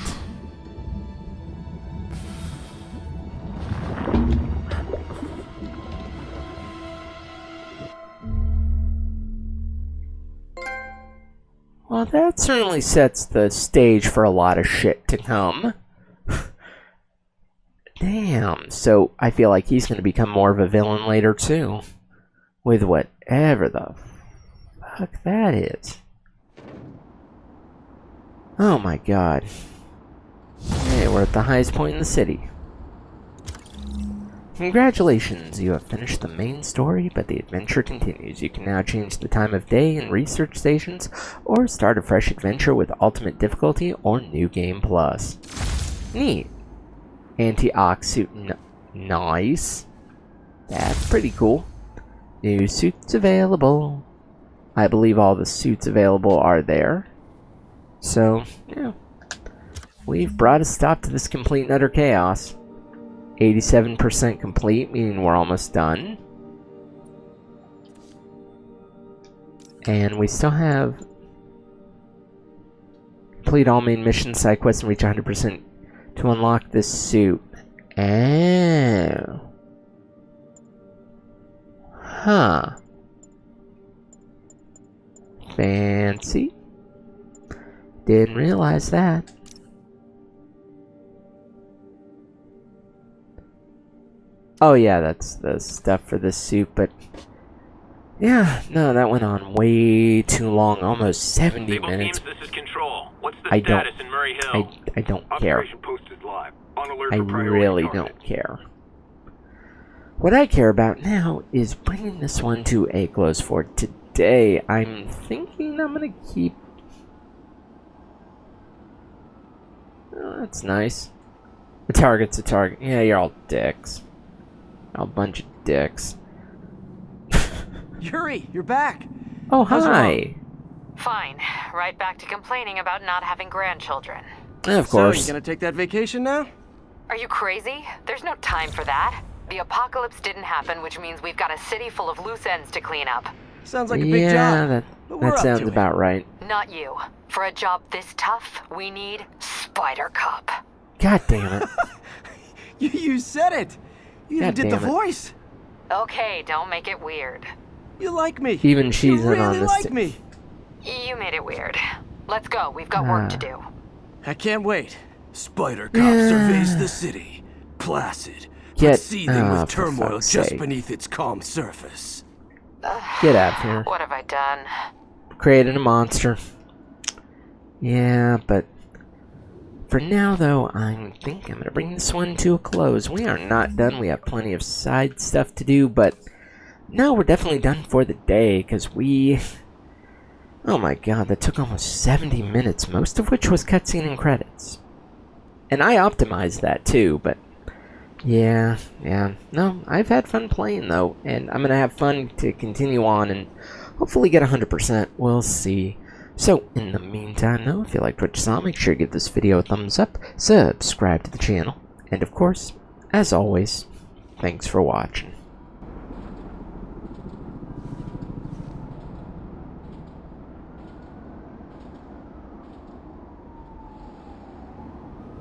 Well, that certainly sets the stage for a lot of shit to come. Damn, so I feel like he's going to become more of a villain later, too. With whatever the fuck that is. Oh my God. Hey, we're at the highest point in the city. Congratulations, you have finished the main story, but the adventure continues. You can now change the time of day and research stations, or start a fresh adventure with Ultimate Difficulty or New Game Plus. Neat. Anti-Ox suit, nice. That's pretty cool. New suits available. I believe all the suits available are there. So, yeah. We've brought a stop to this complete and utter chaos. 87% complete, meaning we're almost done. And we still have complete all main missions, side quests, and reach 100% to unlock this suit. Oh. Huh. Fancy. Didn't realize that. Oh yeah, that's the stuff for this suit, but yeah, no, that went on way too long, almost 70 minutes. Teams, this is Control. What's the status in Murray Hill? I don't care. Operation posted live. On alert I for priority really target. don't care. What I care about now is bringing this one to a close for today. I'm thinking I'm gonna keep... Oh, that's nice. The target's a target. Yeah, you're all dicks. A bunch of dicks. Yuri, you're back. Oh, hi. Fine. Right back to complaining about not having grandchildren. Of course. So, you gonna take that vacation now? Are you crazy? There's no time for that. The apocalypse didn't happen, which means we've got a city full of loose ends to clean up. Sounds like a big job. That sounds about right. Not you. For a job this tough, we need Spider Cop. God damn it. You said it. You even did the voice. Okay, don't make it weird. You like me. Even she's you in on really this. like me. You made it weird. Let's go. We've got work to do. I can't wait. Spider Cop surveys the city, placid, but seething with turmoil just beneath its calm surface. Get out of here. What have I done? Created a monster. Yeah, but for now, though, I think I'm going to bring this one to a close. We are not done. We have plenty of side stuff to do, but no, we're definitely done for the day, because we... Oh my god, that took almost 70 minutes, most of which was cutscene and credits. And I optimized that too, but... Yeah. No, I've had fun playing, though, and I'm going to have fun to continue on and hopefully get 100%. We'll see. So, in the meantime, though, if you liked what you saw, make sure you give this video a thumbs up, subscribe to the channel, and of course, as always, thanks for watching.